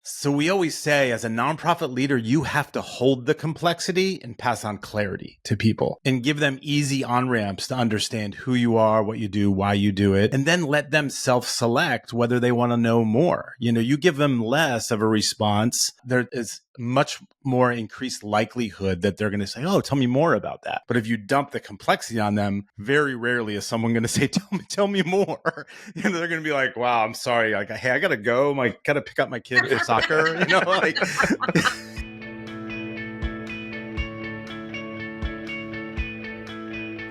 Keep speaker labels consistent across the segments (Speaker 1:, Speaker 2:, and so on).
Speaker 1: So we always say as a nonprofit leader, you have to hold the complexity and pass on clarity to people and give them easy on-ramps to understand who you are, what you do, why you do it, and then let them self-select whether they want to know more. You give them less of a response. There is much more increased likelihood that they're going to say, oh, tell me more about that. But if you dump the complexity on them, very rarely is someone going to say, tell me more. They're going to be like, wow, I'm sorry. Like, hey, I got to go. I got to pick up my kid for soccer, like.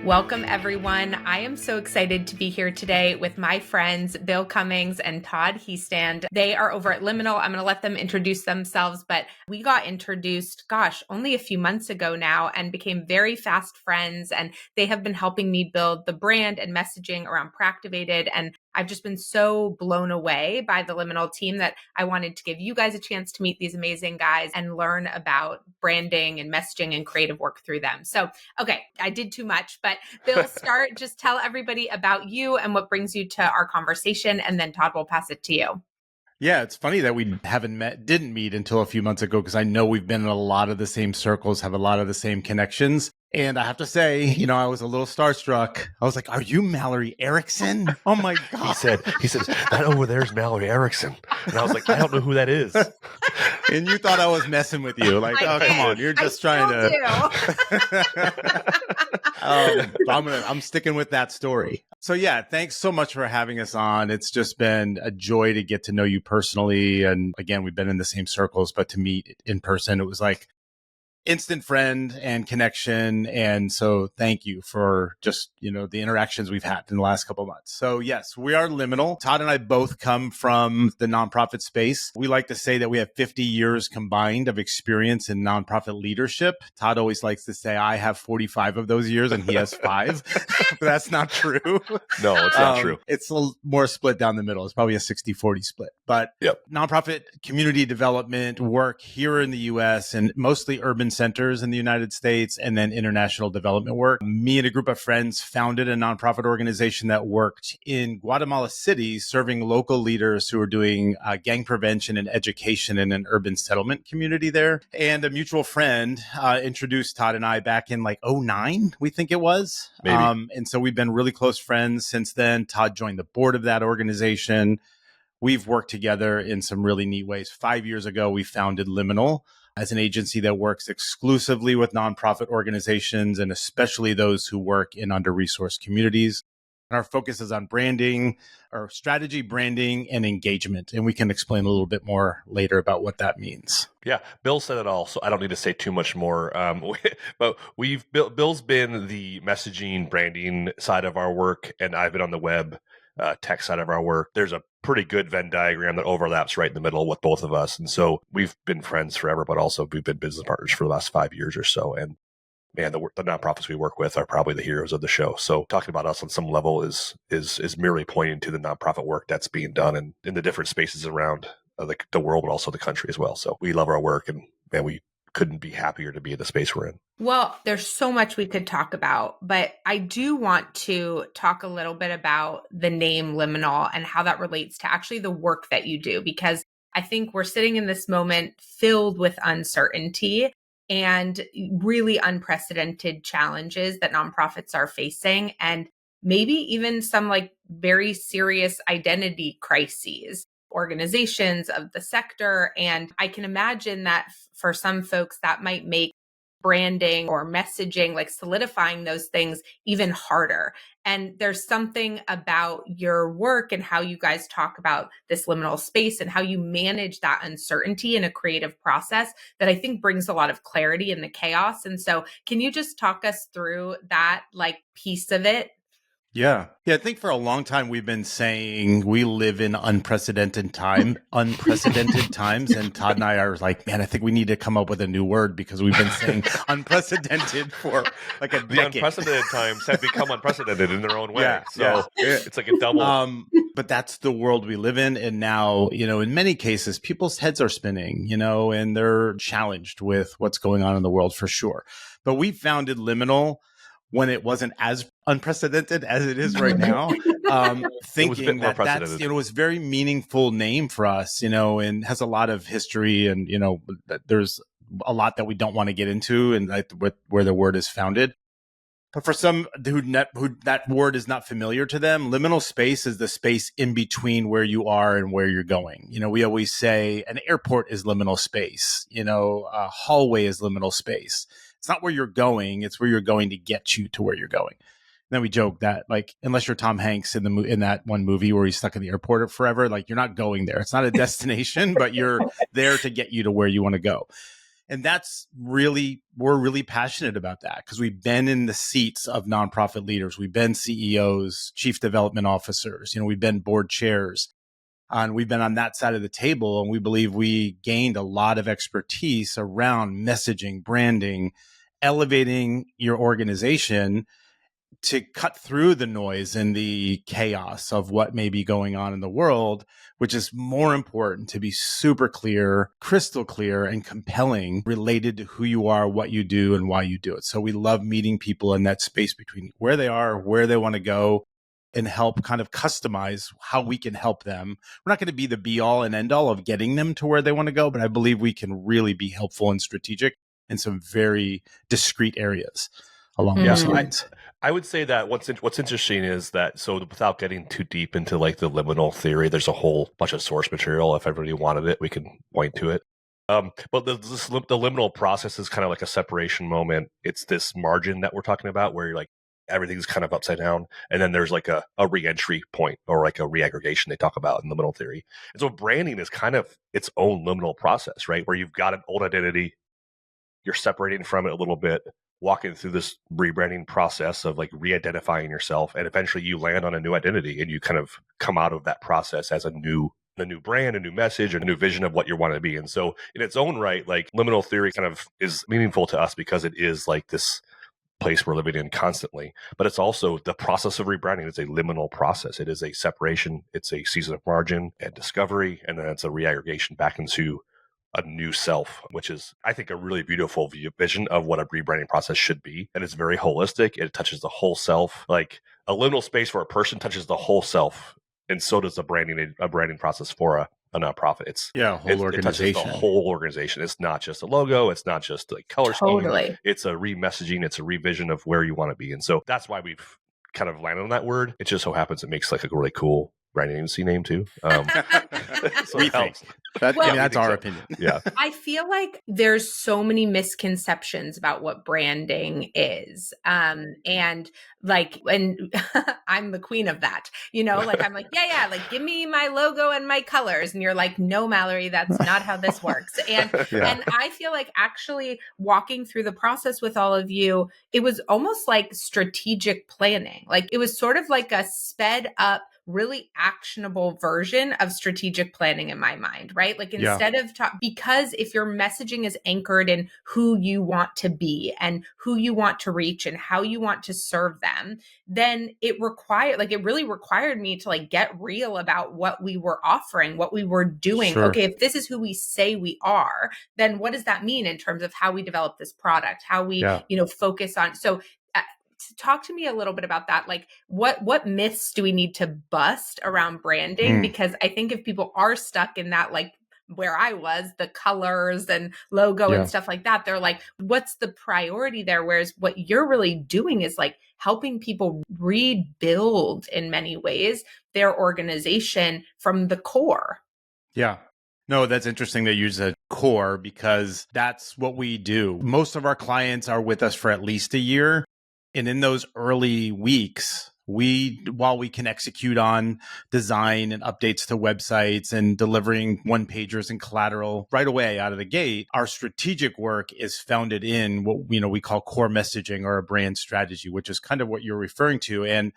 Speaker 2: Welcome, everyone. I am so excited to be here today with my friends, Bill Cummings and Todd Hiestand. They are over at Liminal. I'm going to let them introduce themselves, but we got introduced, only a few months ago now and became very fast friends. And they have been helping me build the brand and messaging around Proactivated. And I've just been so blown away by the Liminal team that I wanted to give you guys a chance to meet these amazing guys and learn about branding and messaging and creative work through them. So, okay, I did too much, but Bill, just tell everybody about you and what brings you to our conversation, and then Todd will pass it to you.
Speaker 1: Yeah, it's funny that we didn't meet until a few months ago, because I know we've been in a lot of the same circles, have a lot of the same connections. And I have to say, I was a little starstruck. I was like, are you Mallory Erickson? Oh my God.
Speaker 3: He said, that over there's Mallory Erickson. And I was like, I don't know who that is.
Speaker 1: And you thought I was messing with you. Like, oh, come on. You're just trying to. I'm sticking with that story. So yeah, thanks so much for having us on. It's just been a joy to get to know you personally. And again, we've been in the same circles, but to meet in person, it was like instant friend and connection. And so thank you for just, the interactions we've had in the last couple of months. So yes, we are Liminal. Todd and I both come from the nonprofit space. We like to say that we have 50 years combined of experience in nonprofit leadership. Todd always likes to say I have 45 of those years and he has 5. But that's not true.
Speaker 3: No, it's not true.
Speaker 1: It's a more split down the middle. It's probably a 60-40 split. But nonprofit community development work here in the US and mostly urban centers in the United States, and then international development work. Me and a group of friends founded a nonprofit organization that worked in Guatemala City, serving local leaders who are doing gang prevention and education in an urban settlement community there. And a mutual friend introduced Todd and I back in like 2009, we think it was.
Speaker 3: Maybe.
Speaker 1: And so we've been really close friends since then. Todd joined the board of that organization. We've worked together in some really neat ways. 5 years ago, we founded Liminal as an agency that works exclusively with nonprofit organizations, and especially those who work in under-resourced communities. And our focus is on branding, or strategy, branding, and engagement. And we can explain a little bit more later about what that means.
Speaker 3: Yeah, Bill said it all, so I don't need to say too much more. But Bill's been the messaging, branding side of our work, and I've been on the web tech side of our work. There's a pretty good Venn diagram that overlaps right in the middle with both of us. And so we've been friends forever, but also we've been business partners for the last 5 years or so. And man, the nonprofits we work with are probably the heroes of the show. So talking about us on some level is merely pointing to the nonprofit work that's being done in the different spaces around the world, but also the country as well. So we love our work, and man, we couldn't be happier to be in the space we're in.
Speaker 2: Well, there's so much we could talk about, but I do want to talk a little bit about the name Liminal and how that relates to actually the work that you do, because I think we're sitting in this moment filled with uncertainty and really unprecedented challenges that nonprofits are facing, and maybe even some like very serious identity crises, organizations of the sector. And I can imagine that for some folks that might make branding or messaging, like solidifying those things, even harder. And there's something about your work and how you guys talk about this liminal space and how you manage that uncertainty in a creative process that I think brings a lot of clarity in the chaos. And so can you just talk us through that like piece of it?
Speaker 1: Yeah. I think for a long time we've been saying we live in unprecedented times. And Todd and I are like, man, I think we need to come up with a new word, because we've been saying unprecedented for like a decade.
Speaker 3: The unprecedented times have become unprecedented in their own way. It's like a double.
Speaker 1: But that's the world we live in. And now, in many cases, people's heads are spinning, and they're challenged with what's going on in the world for sure. But we founded Liminal when it wasn't as unprecedented as it is right now. Thinking that that's, was a very meaningful name for us, and has a lot of history, and, there's a lot that we don't want to get into, and where the word is founded. But for some who that word is not familiar to them, liminal space is the space in between where you are and where you're going. We always say an airport is liminal space, a hallway is liminal space. It's not where you're going, it's where you're going to get you to where you're going. And then we joke that, like, unless you're Tom Hanks in that one movie where he's stuck in the airport forever, like, you're not going there. It's not a destination, but you're there to get you to where you want to go. And we're really passionate about that, because we've been in the seats of nonprofit leaders. We've been CEOs, chief development officers, we've been board chairs, and we've been on that side of the table. And we believe we gained a lot of expertise around messaging, branding, elevating your organization to cut through the noise and the chaos of what may be going on in the world, which is more important to be super clear, crystal clear, and compelling related to who you are, what you do, and why you do it. So we love meeting people in that space between where they are, where they want to go, and help kind of customize how we can help them. We're not going to be the be all and end all of getting them to where they want to go, but I believe we can really be helpful and strategic in some very discrete areas along those lines.
Speaker 3: I would say that what's interesting is that, so without getting too deep into like the liminal theory, there's a whole bunch of source material. If everybody wanted it, we can point to it. But the liminal process is kind of like a separation moment. It's this margin that we're talking about where you're like, everything's kind of upside down. And then there's like a re-entry point, or like a reaggregation they talk about in liminal theory. And so branding is kind of its own liminal process, right? Where you've got an old identity, you're separating from it a little bit, walking through this rebranding process of like re-identifying yourself, and eventually you land on a new identity, and you kind of come out of that process as a new brand, a new message, a new vision of what you want to be. And so in its own right, like, liminal theory kind of is meaningful to us because it is like this place we're living in constantly, but it's also the process of rebranding. It's a liminal process. It is a separation. It's a season of margin and discovery, and then it's a reaggregation back into a new self, which is, I think, a really beautiful vision of what a rebranding process should be. And it's very holistic. It touches the whole self. Like, a liminal space for a person touches the whole self, and so does a branding process for a nonprofit.
Speaker 1: Organization.
Speaker 3: It touches the whole organization. It's not just a logo. It's not just a color scheme. It's a re-messaging. It's a revision of where you want to be. And so that's why we've kind of landed on that word. It just so happens it makes like a really cool brand agency name too. So
Speaker 1: we think. That's our opinion.
Speaker 3: Yeah.
Speaker 2: I feel like there's so many misconceptions about what branding is. And I'm the queen of that, like, I'm like, yeah, like, give me my logo and my colors. And you're like, no, Mallory, that's not how this works. And, and I feel like actually walking through the process with all of you, it was almost like strategic planning. Like, it was sort of like a sped up, really actionable version of strategic planning in my mind, right? Like, instead of because if your messaging is anchored in who you want to be and who you want to reach and how you want to serve them, then it really required me to like get real about what we were offering, what we were doing.
Speaker 1: Sure.
Speaker 2: Okay, if this is who we say we are, then what does that mean in terms of how we develop this product, how we, focus on. So talk to me a little bit about that. Like, what myths do we need to bust around branding? Because I think if people are stuck in that, like where I was, the colors and logo and stuff like that, they're like, what's the priority there? Whereas what you're really doing is like helping people rebuild in many ways their organization from the core.
Speaker 1: Yeah. No, that's interesting that you use a core, because that's what we do. Most of our clients are with us for at least a year. And in those early weeks, while we can execute on design and updates to websites and delivering one-pagers and collateral right away out of the gate, our strategic work is founded in what we call core messaging, or a brand strategy, which is kind of what you're referring to. And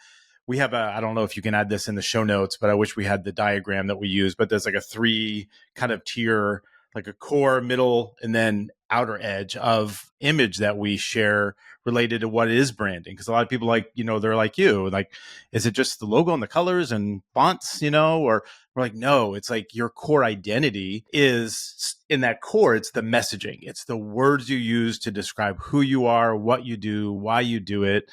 Speaker 1: we have I don't know if you can add this in the show notes, but I wish we had the diagram that we use, but there's like a 3 kind of tier, like a core, middle, and then outer edge of image that we share related to what is branding. Because a lot of people, like, they're like you, like, is it just the logo and the colors and fonts, or We're like, no, it's like your core identity is in that core. It's the messaging. It's the words you use to describe who you are, what you do, why you do it.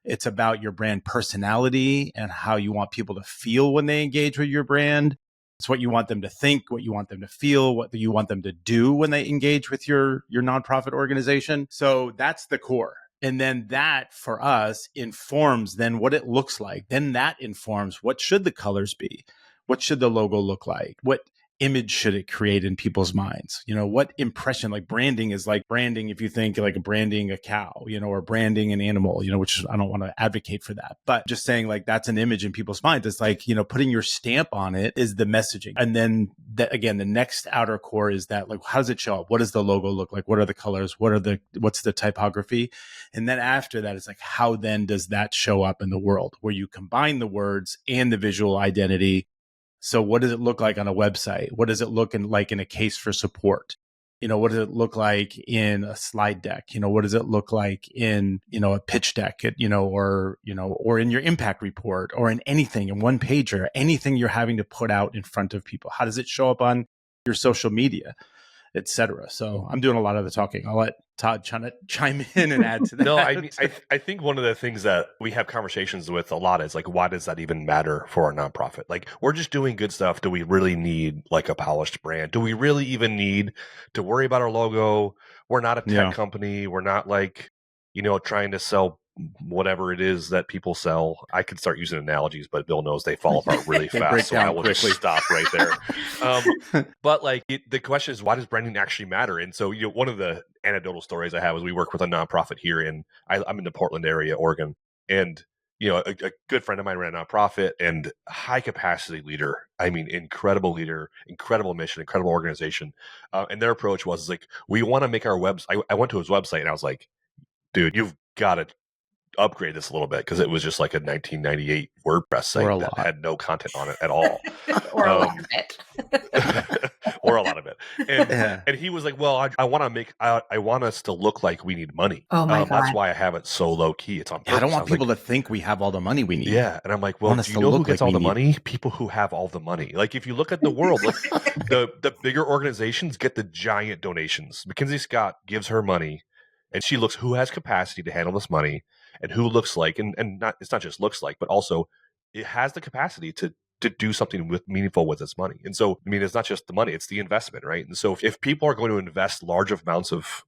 Speaker 1: It's about your brand personality and how you want people to feel when they engage with your brand. It's what you want them to think, what you want them to feel, what you want them to do when they engage with your nonprofit organization. So that's the core. And then that for us informs then what it looks like. Then that informs what should the colors be? What should the logo look like? What image should it create in people's minds? What impression, like branding is like branding. If you think like branding a cow, or branding an animal, which I don't want to advocate for that, but just saying like that's an image in people's minds. It's like, putting your stamp on it is the messaging. And then again, the next outer core is that like, how does it show up? What does the logo look like? What are the colors? What's the typography? And then after that, it's like, how then does that show up in the world where you combine the words and the visual identity? So what does it look like on a website? What does it look like in a case for support? What does it look like in a slide deck? What does it look like in, a pitch deck, or in your impact report or in anything, in one pager, anything you're having to put out in front of people? How does it show up on your social media, et cetera? So I'm doing a lot of the talking. I'll let Todd chime in and add to that.
Speaker 3: No, I mean, I think one of the things that we have conversations with a lot is like, why does that even matter for a nonprofit? Like, we're just doing good stuff. Do we really need like a polished brand? Do we really even need to worry about our logo? We're not a tech company. We're not like, trying to sell whatever it is that people sell. I could start using analogies, but Bill knows they fall apart really fast. So I will just stop right there. But like the question is, why does branding actually matter? And so, one of the anecdotal stories I have is we work with a nonprofit here I'm in the Portland area, Oregon. And, a good friend of mine ran a nonprofit and high capacity leader. I mean, incredible leader, incredible mission, incredible organization. And their approach was like, we want to make our website. I went to his website and I was like, dude, you've got to upgrade this a little bit, because it was just like a 1998 WordPress site that had no content on it at all.
Speaker 2: Or a lot of it.
Speaker 3: Or a lot of it. And he was like, well, I want us to look like we need money.
Speaker 2: Oh my God.
Speaker 3: That's why I have it so low key. It's on purpose.
Speaker 1: I don't want people to think we have all the money we need.
Speaker 3: Yeah. And I'm like, well, do you know who gets all the money? People who have all the money. Like, if you look at the world, like the bigger organizations get the giant donations. Mackenzie Scott gives her money, and she looks who has capacity to handle this money, and who looks like, and not, it's not just looks like, but also it has the capacity to do something meaningful with its money. And so, I mean, it's not just the money, it's the investment, right? And so if people are going to invest large amounts of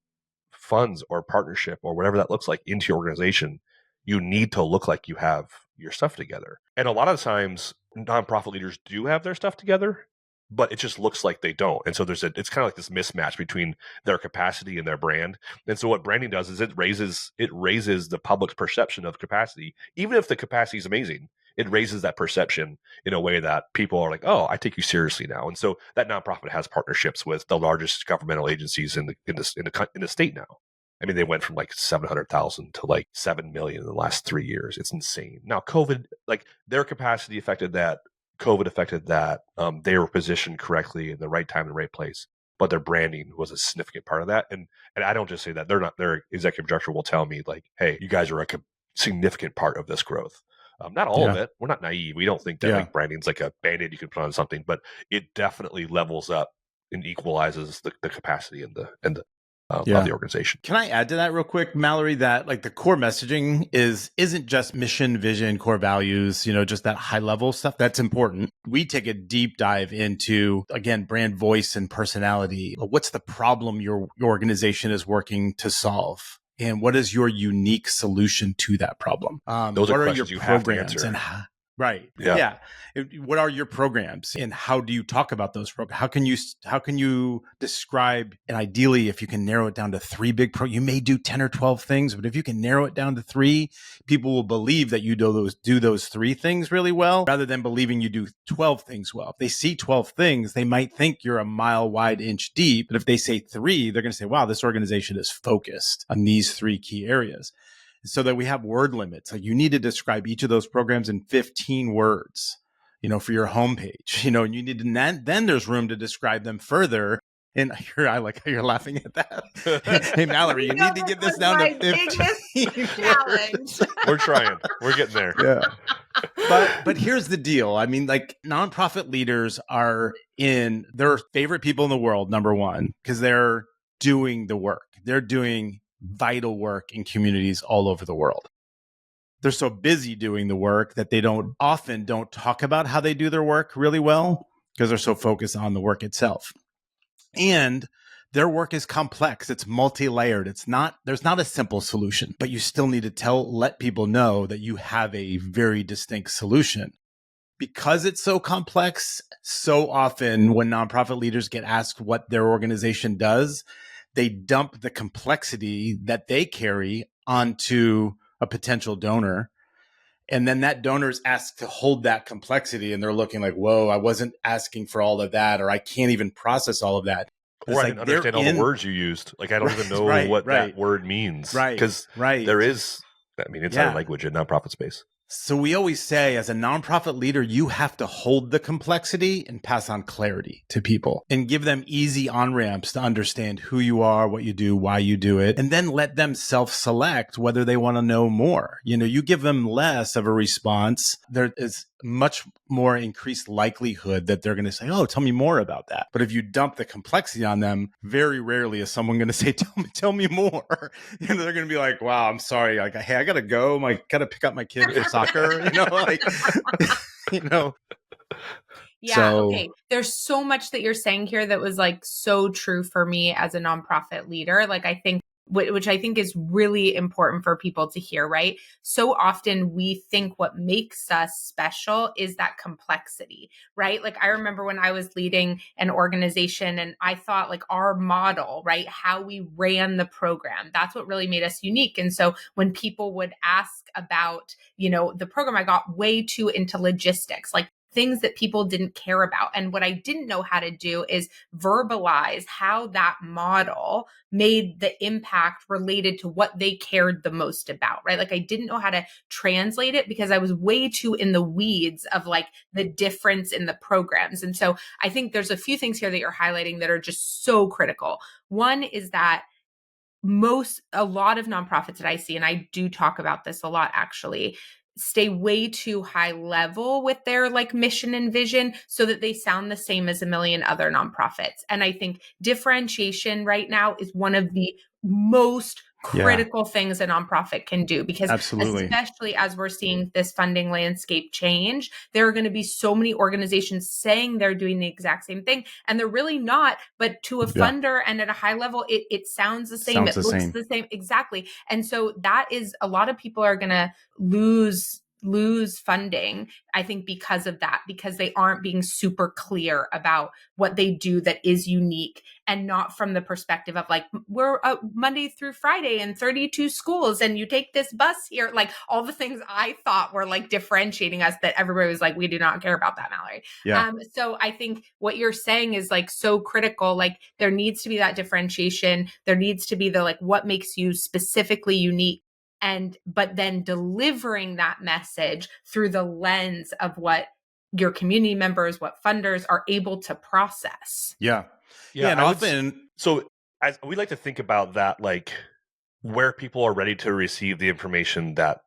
Speaker 3: funds or partnership or whatever that looks like into your organization, you need to look like you have your stuff together. And a lot of times nonprofit leaders do have their stuff together, but it just looks like they don't. And so it's kind of like this mismatch between their capacity and their brand. And so what branding does is it raises the public's perception of capacity. Even if the capacity is amazing, it raises that perception in a way that people are like, oh, I take you seriously now. And so that nonprofit has partnerships with the largest governmental agencies in the state now. I mean, they went from like 700,000 to like 7 million in the last 3 years. It's insane. Now, COVID, like their capacity affected that. COVID affected that. They were positioned correctly in the right time, in the right place, but their branding was a significant part of that. And I don't just say that. Their executive director will tell me like, hey, you guys are a significant part of this growth. Not all of it. We're not naive. We don't think that like branding's like a Band-Aid you can put on something, but it definitely levels up and equalizes the capacity and the of the organization.
Speaker 1: Can I add to that real quick, Mallory, that like the core messaging isn't just mission, vision, core values, just that high level stuff. That's important. We take a deep dive into, again, brand voice and personality. What's the problem your organization is working to solve? And what is your unique solution to that problem?
Speaker 3: Those are questions you have to answer.
Speaker 1: Right. Yeah. What are your programs and how do you talk about those programs? How can you describe, and ideally, if you can narrow it down to 3 big you may do 10 or 12 things, but if you can narrow it down to 3, people will believe that you do those 3 things really well rather than believing you do 12 things well. If they see 12 things, they might think you're a mile wide, inch deep. But if they say 3, they're going to say, wow, this organization is focused on these 3 key areas. So that we have word limits. Like you need to describe each of those programs in 15 words, for your homepage, and you need to, then there's room to describe them further And I like how you're laughing at that. Hey, Mallory, you need to get this down to 15.
Speaker 2: Challenge.
Speaker 3: We're trying. We're getting there.
Speaker 1: Yeah. But here's the deal. I mean, like, nonprofit leaders are in their favorite people in the world, number one, because they're doing the work. They're doing vital work in communities all over the world. They're so busy doing the work that they often don't talk about how they do their work really well because they're so focused on the work itself. And their work is complex. It's multi-layered. There's not a simple solution, but you still need to let people know that you have a very distinct solution. Because it's so complex, so often when nonprofit leaders get asked what their organization does, they dump the complexity that they carry onto a potential donor. And then that donor is asked to hold that complexity, and they're looking like, whoa, I wasn't asking for all of that, or I can't even process all of that.
Speaker 3: Or I didn't understand all the words you used. Like, I don't even know what that word means.
Speaker 1: Right.
Speaker 3: Because there is, it's our language in nonprofit space.
Speaker 1: So we always say, as a nonprofit leader, you have to hold the complexity and pass on clarity to people and give them easy on-ramps to understand who you are, what you do, why you do it, and then let them self-select whether they want to know more. You give them less of a response, there is much more increased likelihood that they're going to say, oh, tell me more about that. But if you dump the complexity on them, very rarely is someone going to say, tell me more. They're going to be like, wow, I'm sorry. Like, hey, I got to go. I got to pick up my kid for soccer,
Speaker 2: Yeah.
Speaker 1: So,
Speaker 2: okay. There's so much that you're saying here that was like so true for me as a nonprofit leader. Like, I think, which I think is really important for people to hear, right? So often we think what makes us special is that complexity, right? Like, I remember when I was leading an organization and I thought, like, our model, right? How we ran the program, that's what really made us unique. And so when people would ask about, the program, I got way too into logistics, like things that people didn't care about. And what I didn't know how to do is verbalize how that model made the impact related to what they cared the most about, right? Like, I didn't know how to translate it because I was way too in the weeds of like the difference in the programs. And so I think there's a few things here that you're highlighting that are just so critical. One is that a lot of nonprofits that I see, and I do talk about this a lot actually, stay way too high level with their like mission and vision so that they sound the same as a million other nonprofits. And I think differentiation right now is one of the most critical things a nonprofit can do, because especially as we're seeing this funding landscape change, there are going to be so many organizations saying they're doing the exact same thing and they're really not, but to a funder and at a high level, it sounds the same. It looks the same. Exactly. And so that is, a lot of people are going to lose funding, I think, because of that, because they aren't being super clear about what they do that is unique, and not from the perspective of like, we're Monday through Friday in 32 schools and you take this bus here, like all the things I thought were like differentiating us, that everybody was like, we do not care about that, Mallory. So I think what you're saying is like so critical. Like, there needs to be that differentiation. There needs to be the like, what makes you specifically unique, but then delivering that message through the lens of what your community members, what funders are able to process.
Speaker 1: Yeah. And often,
Speaker 3: so we like to think about that, like where people are ready to receive the information that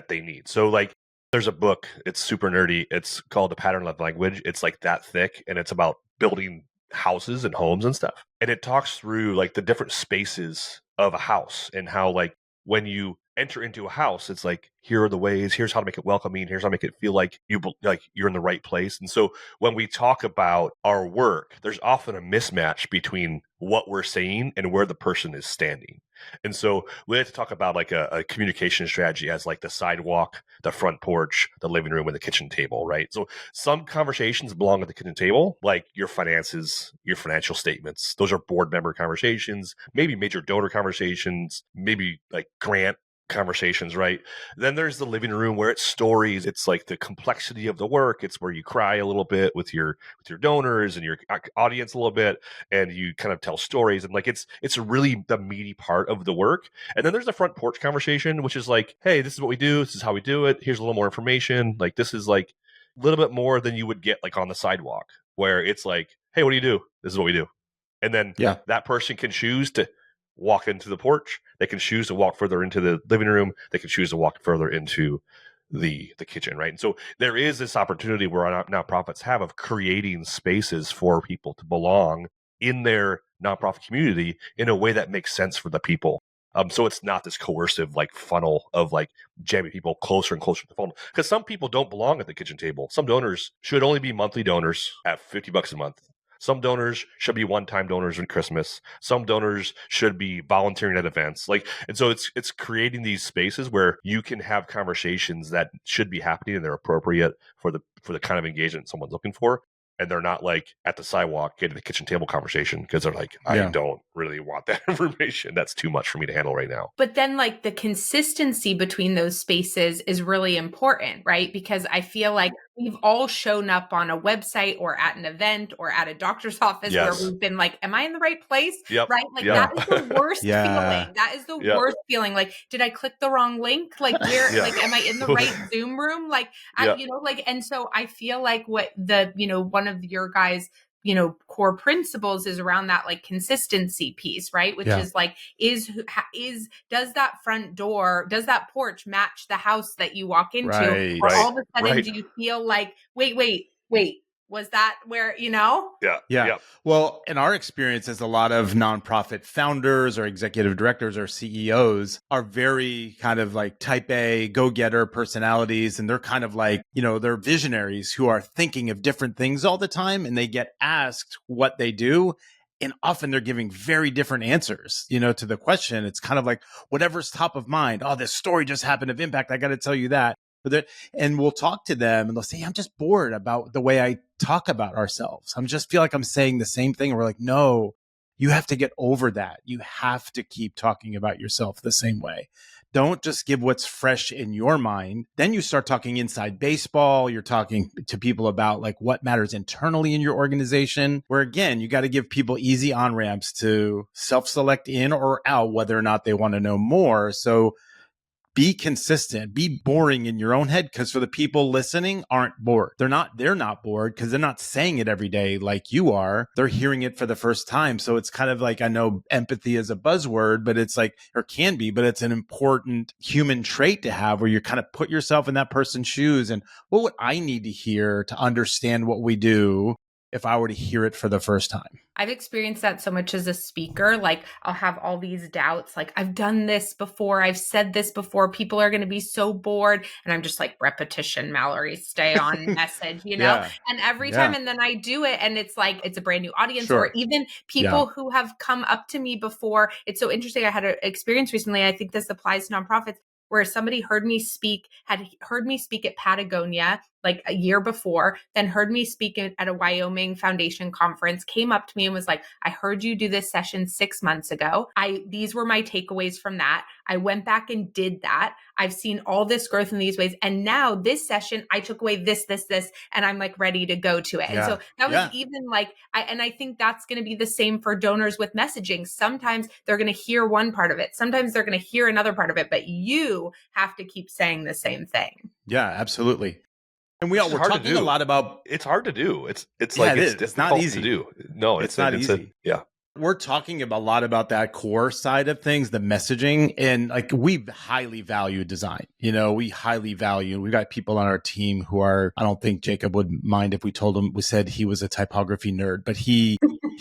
Speaker 3: they need. So like, there's a book, it's super nerdy. It's called The Pattern of Language. It's like that thick, and it's about building houses and homes and stuff. And it talks through like the different spaces of a house and how like when you enter into a house, it's like, here are the ways, here's how to make it welcoming, here's how to make it feel like you're in the right place. And so when we talk about our work, there's often a mismatch between what we're saying and where the person is standing. And so we like to talk about like a communication strategy as like the sidewalk, the front porch, the living room, and the kitchen table, right? So some conversations belong at the kitchen table, like your finances, your financial statements. Those are board member conversations, maybe major donor conversations, maybe like grant conversations, right? Then there's the living room where it's stories. It's like the complexity of the work. It's where you cry a little bit with your donors and your audience a little bit, and you kind of tell stories, and like it's really the meaty part of the work. And then there's the front porch conversation, which is like, hey, this is what we do, this is how we do it, here's a little more information. Like, this is like a little bit more than you would get like on the sidewalk, where it's like, hey, what do you do? This is what we do. And then that person can choose to walk into the porch. They can choose to walk further into the living room. They can choose to walk further into the kitchen, right? And so there is this opportunity where our nonprofits have of creating spaces for people to belong in their nonprofit community in a way that makes sense for the people. So it's not this coercive like funnel of like jamming people closer and closer to the funnel. Because some people don't belong at the kitchen table. Some donors should only be monthly donors at $50 a month. Some donors should be one-time donors in Christmas. Some donors should be volunteering at events. And so it's creating these spaces where you can have conversations that should be happening and they're appropriate for the kind of engagement someone's looking for. And they're not like at the sidewalk getting the kitchen table conversation because they're like, I don't really want that information. That's too much for me to handle right now.
Speaker 2: But then like the consistency between those spaces is really important, right? Because I feel like we've all shown up on a website or at an event or at a doctor's office where we've been like, am I in the right place? Right? Like that is the worst feeling. That is the worst feeling. Like, did I click the wrong link? Like where, like, am I in the right Zoom room? Like, and so I feel like what one of your guys' core principles is around that like consistency piece, right? Which is like, does that front door, does that porch match the house that you walk into?
Speaker 1: Right.
Speaker 2: Or all of a sudden do you feel like, wait, was that where,
Speaker 1: Yeah. Well, in our experiences, a lot of nonprofit founders or executive directors or CEOs are very kind of like type A, go-getter personalities. And they're kind of like, they're visionaries who are thinking of different things all the time. And they get asked what they do. And often they're giving very different answers, to the question. It's kind of like whatever's top of mind. Oh, this story just happened of impact. I got to tell you that. And we'll talk to them and they'll say, I'm just bored about the way I talk about ourselves. I just feel like I'm saying the same thing. And we're like, no, you have to get over that. You have to keep talking about yourself the same way. Don't just give what's fresh in your mind. Then you start talking inside baseball. You're talking to people about like what matters internally in your organization, where again, you got to give people easy on-ramps to self-select in or out, whether or not they want to know more. So be consistent, be boring in your own head, because for the people listening aren't bored. They're not bored because they're not saying it every day like you are. They're hearing it for the first time. So it's kind of like, I know empathy is a buzzword, but it's like, or can be, but it's an important human trait to have where you kind of put yourself in that person's shoes. And what would I need to hear to understand what we do if I were to hear it for the first time?
Speaker 2: I've experienced that so much as a speaker. Like I'll have all these doubts. Like I've done this before. I've said this before. People are going to be so bored. And I'm just like, repetition, Mallory, stay on message, and every time, and then I do it. And it's like, it's a brand new audience or even people who have come up to me before. It's so interesting. I had an experience recently. I think this applies to nonprofits, where somebody had heard me speak at Patagonia like a year before, then heard me speak at a Wyoming Foundation conference, came up to me and was like, I heard you do this session 6 months ago. These were my takeaways from that. I went back and did that. I've seen all this growth in these ways. And now this session, I took away this, and I'm like ready to go to it. And so that was even like, I think that's going to be the same for donors with messaging. Sometimes they're going to hear one part of it. Sometimes they're going to hear another part of it, but you have to keep saying the same thing.
Speaker 1: Yeah, absolutely. And we're talking a lot about.
Speaker 3: It's hard to do. It's
Speaker 1: it's not easy
Speaker 3: to do. No,
Speaker 1: it's not easy. We're talking a lot about that core side of things, the messaging, and like we highly value design. We highly value. We've got people on our team who are. I don't think Jacob would mind if we said he was a typography nerd, but he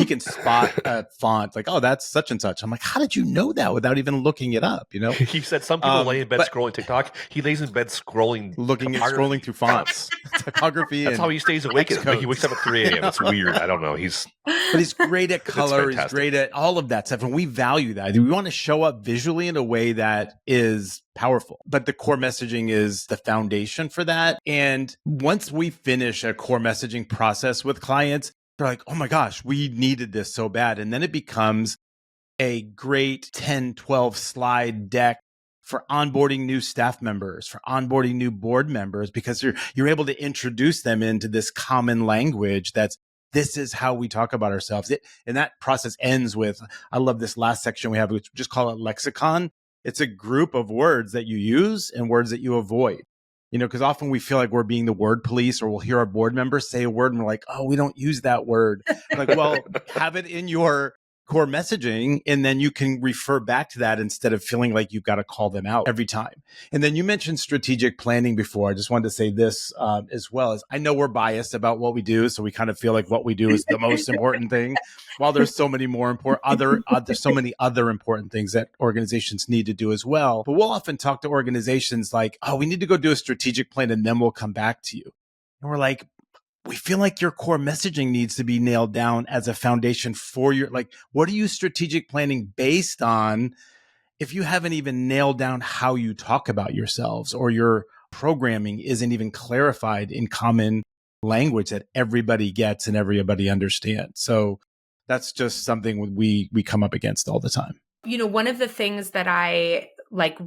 Speaker 1: can spot a font like, oh, that's such and such. I'm like, how did you know that without even looking it up?
Speaker 3: He said some people lay in bed scrolling TikTok. He lays in bed scrolling
Speaker 1: through fonts, typography.
Speaker 3: That's how he stays awake. He wakes up at 3 a.m. It's weird. I don't know.
Speaker 1: But he's great at color. He's great at all of that stuff. And we value that. We want to show up visually in a way that is powerful. But the core messaging is the foundation for that. And once we finish a core messaging process with clients, they're like, oh my gosh, we needed this so bad. And then it becomes a great 10, 12 slide deck for onboarding new staff members, for onboarding new board members, because you're able to introduce them into this common language this is how we talk about ourselves. And that process ends with, I love this last section we have, which we just call it lexicon. It's a group of words that you use and words that you avoid. because often we feel like we're being the word police, or we'll hear our board members say a word and we're like, oh, we don't use that word. Like, well, have it in your core messaging, and then you can refer back to that instead of feeling like you've got to call them out every time. And then you mentioned strategic planning before. I just wanted to say this as well, as I know we're biased about what we do, so we kind of feel like what we do is the most important thing, while there's so many more important there's so many other important things that organizations need to do as well. But we'll often talk to organizations like, oh, we need to go do a strategic plan and then we'll come back to you. And we're like, we feel like your core messaging needs to be nailed down as a foundation for your, like, what are you strategic planning based on if you haven't even nailed down how you talk about yourselves, or your programming isn't even clarified in common language that everybody gets and everybody understands? So that's just something we come up against all the time.
Speaker 2: One of the things that I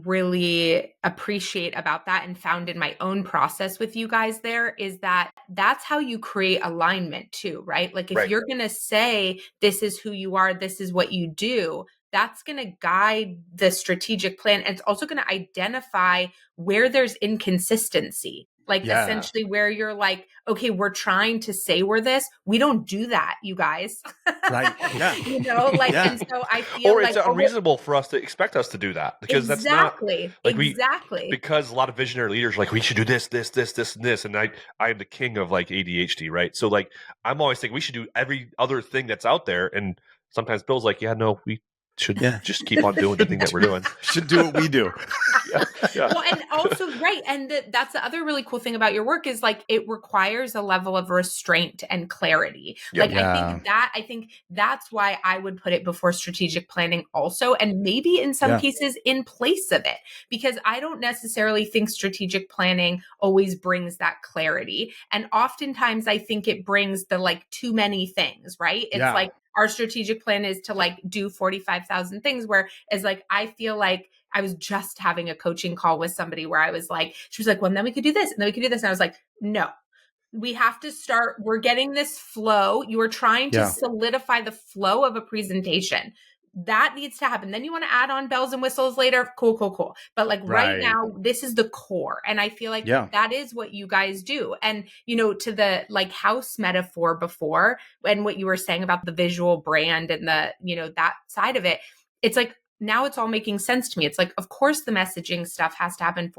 Speaker 2: really appreciate about that and found in my own process with you guys there is that that's how you create alignment too, right? Like if you're going to say, this is who you are, this is what you do, that's going to guide the strategic plan. And it's also going to identify where there's inconsistency. Essentially where you're like, okay, we're trying to say we're this. We don't do that, you guys.
Speaker 1: Right. Yeah.
Speaker 2: And so I feel
Speaker 3: or it's unreasonable for us to expect us to do that, because that's not
Speaker 2: exactly
Speaker 3: because a lot of visionary leaders are like, we should do this, this, this, this, and this. And I am the king of ADHD, right? So I'm always thinking we should do every other thing that's out there. And sometimes Bill's like, yeah, no, we should just keep on doing the thing that we're doing.
Speaker 1: Should do what we do.
Speaker 2: Yeah. Well, and also, right. And that's the other really cool thing about your work is it requires a level of restraint and clarity. I think that's why I would put it before strategic planning also. And maybe in some cases in place of it, because I don't necessarily think strategic planning always brings that clarity. And oftentimes I think it brings the too many things, right? It's our strategic plan is to do 45,000 things, whereas I feel like I was just having a coaching call with somebody where I was she was like, well, and then we could do this and then we could do this. And I was like, no, we have to start. We're getting this flow. You are trying to solidify the flow of a presentation. That needs to happen. Then you want to add on bells and whistles later. Cool. But right now, this is the core. And I feel like that is what you guys do. And, to the house metaphor before, and what you were saying about the visual brand and the, that side of it, it's now it's all making sense to me. It's of course the messaging stuff has to happen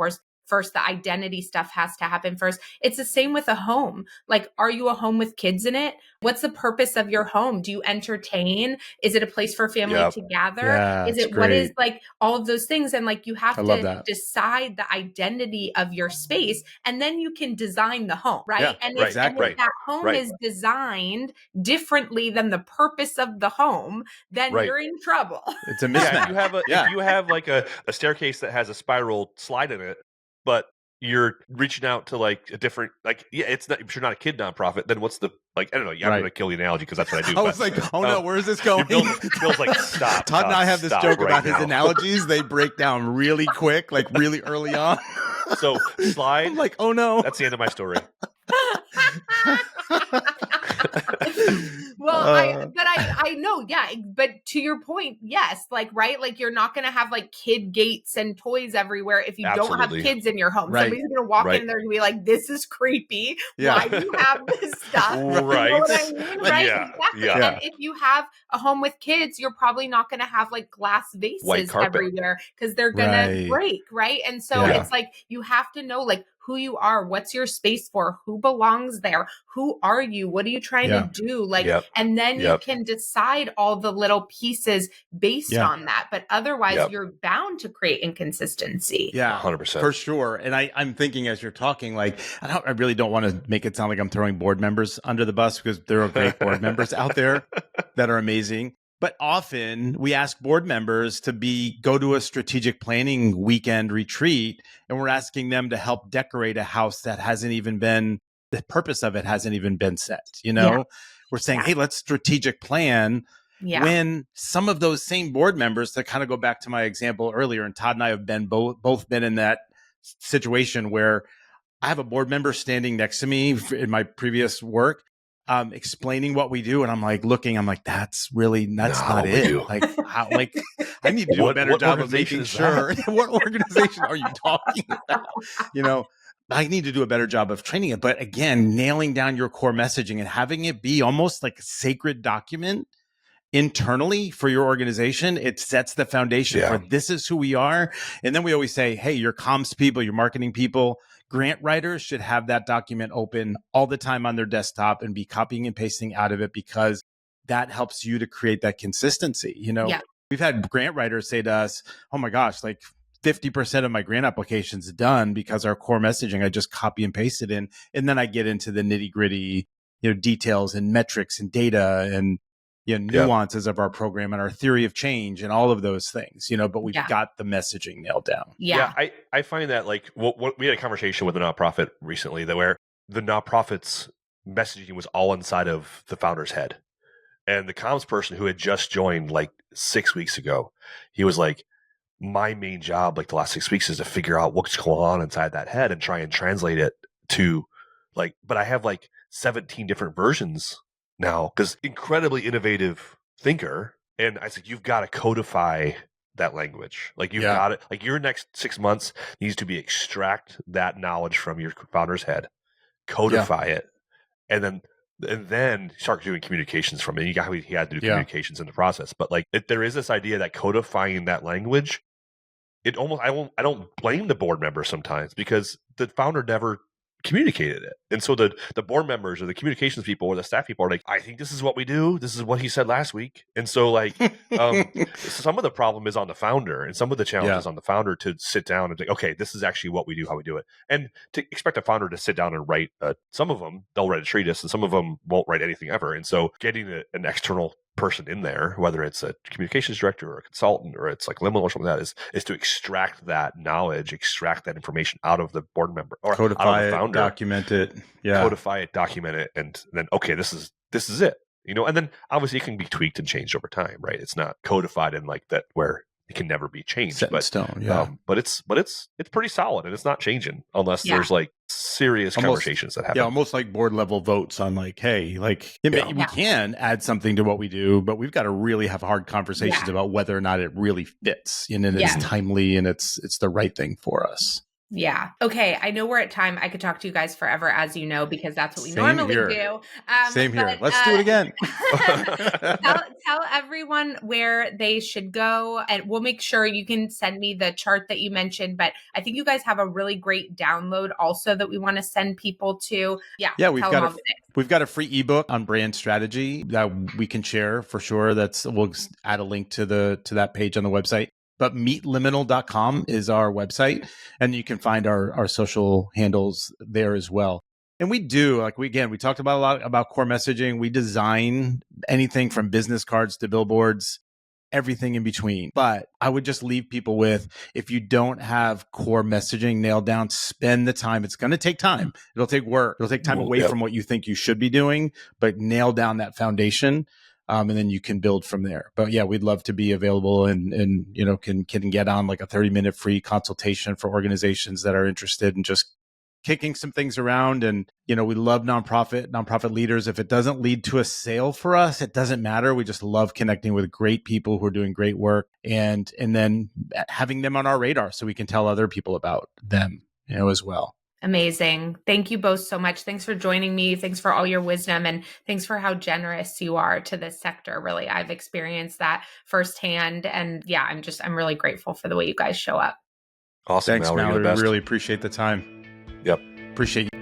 Speaker 2: first, the identity stuff has to happen first. It's the same with a home. Are you a home with kids in it? What's the purpose of your home? Do you entertain? Is it a place for family to gather?
Speaker 1: Yeah,
Speaker 2: is it
Speaker 1: great.
Speaker 2: What is all of those things? And you have to decide the identity of your space, and then you can design the home, right?
Speaker 1: Yeah,
Speaker 2: and if that home is designed differently than the purpose of the home, then you're in trouble.
Speaker 1: It's a mismatch.
Speaker 3: If you have a staircase that has a spiral slide in it, but you're reaching out to a different, it's not, if you're not a kid nonprofit, then what's the, I don't know. I'm going to kill the analogy because that's what I do.
Speaker 1: I was like, oh no, where is this going?
Speaker 3: Bill's like, stop.
Speaker 1: Todd and I have this joke about his analogies. They break down really quick, really early on.
Speaker 3: So slide.
Speaker 1: I'm like, oh no.
Speaker 3: That's the end of my story.
Speaker 2: Well, I know, but to your point, yes, you're not going to have kid gates and toys everywhere if you don't have kids in your home. Somebody's going to walk in there and be like, this is creepy. Why do you have this stuff?
Speaker 3: Right.
Speaker 2: You know what I mean? Right.
Speaker 3: Yeah.
Speaker 2: Exactly.
Speaker 3: Yeah.
Speaker 2: And if you have a home with kids, you're probably not going to have glass vases everywhere because they're going to break. Right. And so it's you have to know who you are, what's your space for, who belongs there, who are you, what are you trying to do, and then you can decide all the little pieces based on that. But otherwise, you're bound to create inconsistency.
Speaker 1: Yeah,
Speaker 3: 100%.
Speaker 1: For sure. And I'm thinking as you're talking, I really don't want to make it sound like I'm throwing board members under the bus, because there are great board members out there that are amazing. But often we ask board members to go to a strategic planning weekend retreat, and we're asking them to help decorate a house that the purpose of it hasn't even been set. We're saying, hey, let's strategic plan. When some of those same board members, to kind of go back to my example earlier, and Todd and I have been both been in that situation where I have a board member standing next to me in my previous work, explaining what we do, and I'm looking, that's not it. I need to do a better job of making sure. What organization are you talking about? I need to do a better job of training it. But again, nailing down your core messaging and having it be almost like a sacred document internally for your organization, it sets the foundation for this is who we are. And then we always say, hey, your comms people, your marketing people, grant writers should have that document open all the time on their desktop and be copying and pasting out of it, because that helps you to create that consistency. We've had grant writers say to us, oh my gosh, like 50% of my grant applications done because our core messaging, I just copy and paste it in. And then I get into the nitty gritty, details and metrics and data and nuances of our program and our theory of change and all of those things, but we've got the messaging nailed down.
Speaker 2: Yeah.
Speaker 3: I find that like we had a conversation with a nonprofit recently that where the nonprofit's messaging was all inside of the founder's head. And the comms person who had just joined like 6 weeks ago, he was like, my main job like the last 6 weeks is to figure out what's going on inside that head and try and translate it to like, but I have like 17 different versions now, because incredibly innovative thinker. And I said, you've got to codify that language. Like you've got it, like your next 6 months needs to be extract that knowledge from your founder's head, codify it, and then start doing communications from it. He had to do communications in the process. But like there is this idea that codifying that language, it almost, I don't blame the board members sometimes, because the founder never communicated it. And so the board members or the communications people or the staff people are like, I think this is what we do. This is what he said last week. And so like some of the problem is on the founder, and some of the challenge is on the founder to sit down and think, okay, this is actually what we do, how we do it. And to expect a founder to sit down and write, some of them, they'll write a treatise and some of them won't write anything ever. And so getting an external person in there, whether it's a communications director or a consultant or it's like Liminal or something like that, is to extract that knowledge, extract that information out of the board member or
Speaker 1: codify
Speaker 3: out of the founder,
Speaker 1: document it,
Speaker 3: codify it, document it, and then okay, this is it, and then obviously it can be tweaked and changed over time, right? It's not codified in like that where it can never be changed,
Speaker 1: set in stone,
Speaker 3: but it's pretty solid and it's not changing unless there's like serious conversations that happen.
Speaker 1: Yeah, almost like board level votes on like, hey, like we can add something to what we do, but we've got to really have hard conversations about whether or not it really fits and it's timely and it's the right thing for us.
Speaker 2: Yeah. Okay. I know we're at time. I could talk to you guys forever, as you know, because that's what we normally do.
Speaker 1: Same here. Let's do it again.
Speaker 2: Tell everyone where they should go, and we'll make sure you can send me the chart that you mentioned. But I think you guys have a really great download also that we want to send people to.
Speaker 1: Yeah. We've got a free ebook on brand strategy that we can share for sure. We'll add a link to that page on the website. But meetliminal.com is our website, and you can find our social handles there as well. And we do, we talked about a lot about core messaging. We design anything from business cards to billboards, everything in between. But I would just leave people with, if you don't have core messaging nailed down, spend the time. It's going to take time. It'll take work. It'll take time away from what you think you should be doing, but nail down that foundation. And then you can build from there. But yeah, we'd love to be available and can get on like a 30-minute free consultation for organizations that are interested in just kicking some things around. And, we love nonprofit leaders. If it doesn't lead to a sale for us, it doesn't matter. We just love connecting with great people who are doing great work and then having them on our radar so we can tell other people about them, as well.
Speaker 2: Amazing. Thank you both so much. Thanks for joining me. Thanks for all your wisdom, and thanks for how generous you are to this sector. Really, I've experienced that firsthand. And yeah, I'm really grateful for the way you guys show up.
Speaker 3: Awesome.
Speaker 1: Thanks, Mallory. We really appreciate the time.
Speaker 3: Yep.
Speaker 1: Appreciate you.